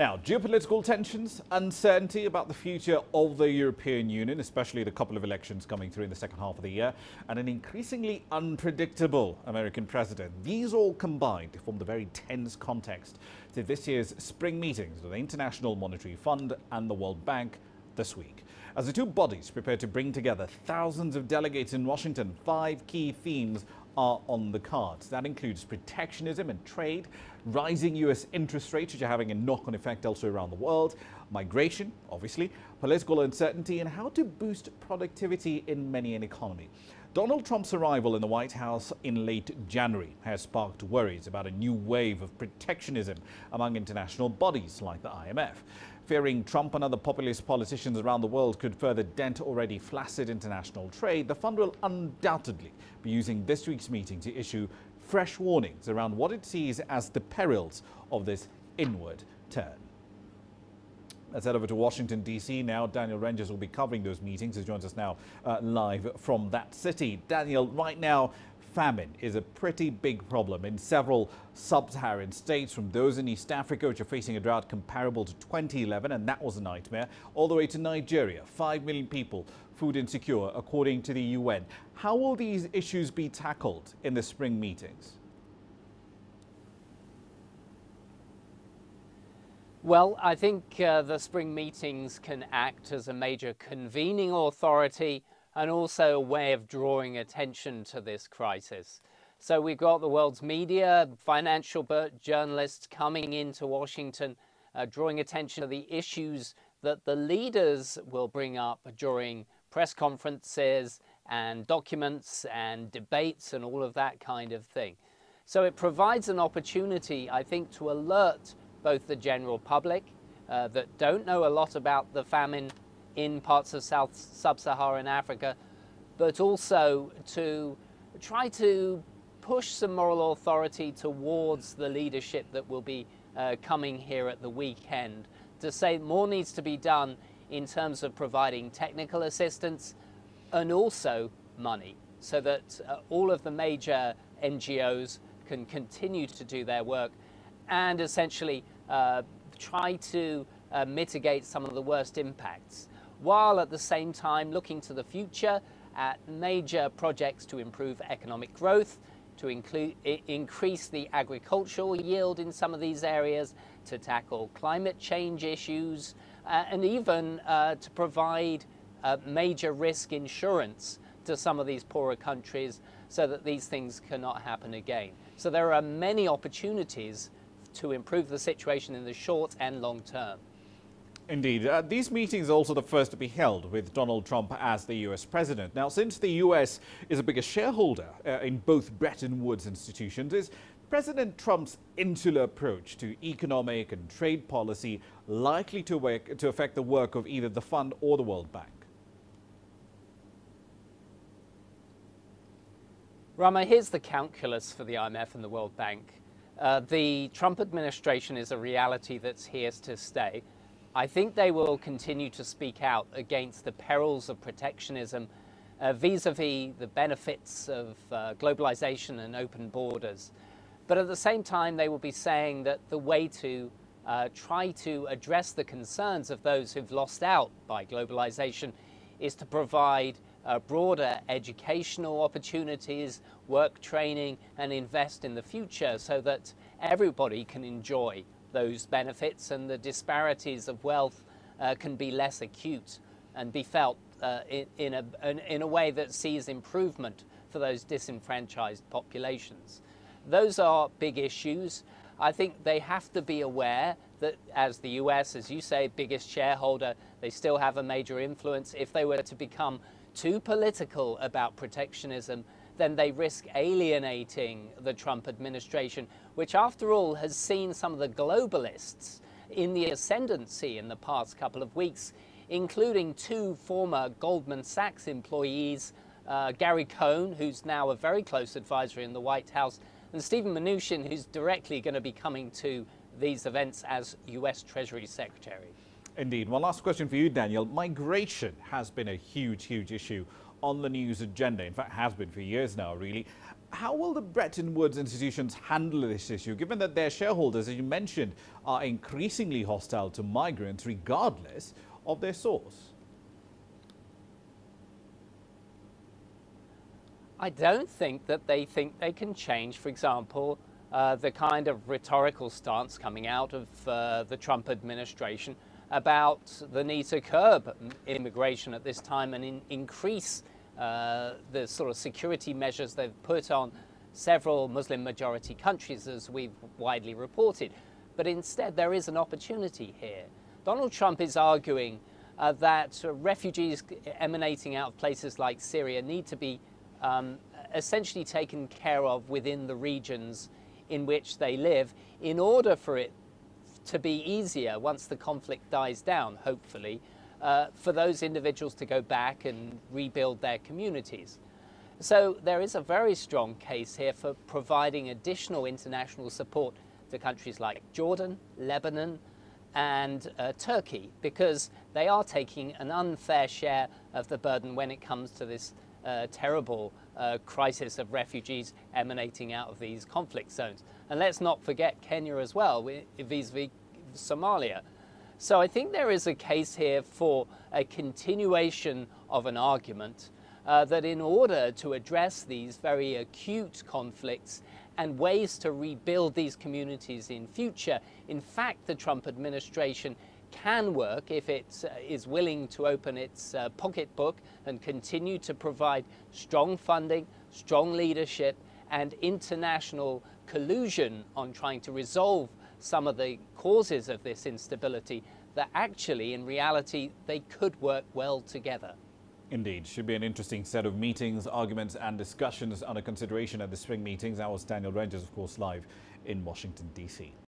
Now, geopolitical tensions, uncertainty about the future of the European Union, especially the couple of elections coming through in the second half of the year, and an increasingly unpredictable American president. These all combined to form the very tense context to this year's spring meetings of the International Monetary Fund and the World Bank this week. As the two bodies prepare to bring together thousands of delegates in Washington, 5 key themes are on the cards. That includes protectionism and trade, rising U.S. interest rates, which are having a knock-on effect elsewhere around the world, migration, obviously, political uncertainty, and how to boost productivity in many an economy. Donald Trump's arrival in the White House in late January has sparked worries about a new wave of protectionism among international bodies like the IMF. Fearing Trump and other populist politicians around the world could further dent already flaccid international trade, the fund will undoubtedly be using this week's meeting to issue fresh warnings around what it sees as the perils of this inward turn. Let's head over to Washington, D.C. now. Daniel Rangers will be covering those meetings. He joins us now live from that city. Daniel, right now, famine is a pretty big problem in several sub-Saharan states, from those in East Africa, which are facing a drought comparable to 2011, and that was a nightmare, all the way to Nigeria. 5 million people food insecure, according to the UN. How will these issues be tackled in the spring meetings? Well, I think the spring meetings can act as a major convening authority and also a way of drawing attention to this crisis. So we've got the world's media, financial journalists coming into Washington, drawing attention to the issues that the leaders will bring up during press conferences and documents and debates and all of that kind of thing. So it provides an opportunity, I think, to alert both the general public that don't know a lot about the famine in parts of sub-Saharan Africa, but also to try to push some moral authority towards the leadership that will be coming here at the weekend, to say more needs to be done in terms of providing technical assistance and also money, so that all of the major NGOs can continue to do their work and essentially try to mitigate some of the worst impacts, while at the same time looking to the future at major projects to improve economic growth, to increase the agricultural yield in some of these areas, to tackle climate change issues, and even to provide major risk insurance to some of these poorer countries so that these things cannot happen again. So there are many opportunities to improve the situation in the short and long term. Indeed. These meetings are also the first to be held with Donald Trump as the U.S. president. Now, since the U.S. is a bigger shareholder in both Bretton Woods institutions, is President Trump's insular approach to economic and trade policy likely to affect the work of either the fund or the World Bank? Rama, here's the calculus for the IMF and the World Bank. The Trump administration is a reality that's here to stay. I think they will continue to speak out against the perils of protectionism vis-a-vis the benefits of globalization and open borders. But at the same time, they will be saying that the way to try to address the concerns of those who've lost out by globalization is to provide broader educational opportunities, work training, and invest in the future so that everybody can enjoy those benefits and the disparities of wealth can be less acute and be felt in a way that sees improvement for those disenfranchised populations. Those are big issues. I think they have to be aware that as the US, as you say, biggest shareholder, they still have a major influence. If they were to become too political about protectionism, then they risk alienating the Trump administration, which after all has seen some of the globalists in the ascendancy in the past couple of weeks, including 2 former Goldman Sachs employees, Gary Cohn, who's now a very close advisor in the White House, and Stephen Mnuchin, who's directly going to be coming to these events as US Treasury Secretary. Indeed. One last question for you, Daniel. Migration has been a huge issue on the news agenda. In fact, has been for years now, really. How will the Bretton Woods institutions handle this issue, given that their shareholders, as you mentioned, are increasingly hostile to migrants regardless of their source? I don't think that they think they can change, for example, the kind of rhetorical stance coming out of the Trump administration about the need to curb immigration at this time and increase the sort of security measures they've put on several Muslim majority countries, as we've widely reported. But instead, there is an opportunity here. Donald Trump is arguing that refugees emanating out of places like Syria need to be essentially taken care of within the regions in which they live in order for it to be easier once the conflict dies down, hopefully, for those individuals to go back and rebuild their communities. So there is a very strong case here for providing additional international support to countries like Jordan, Lebanon, and Turkey, because they are taking an unfair share of the burden when it comes to this terrible crisis of refugees emanating out of these conflict zones. And let's not forget Kenya as well, vis-a-vis Somalia. So I think there is a case here for a continuation of an argument that in order to address these very acute conflicts and ways to rebuild these communities in future, in fact, the Trump administration can work if it is willing to open its pocketbook and continue to provide strong funding, strong leadership, and international collusion on trying to resolve some of the causes of this instability, that actually, in reality, they could work well together. Indeed. Should be an interesting set of meetings, arguments and discussions under consideration at the spring meetings. That was Daniel Rangers, of course, live in Washington, D.C.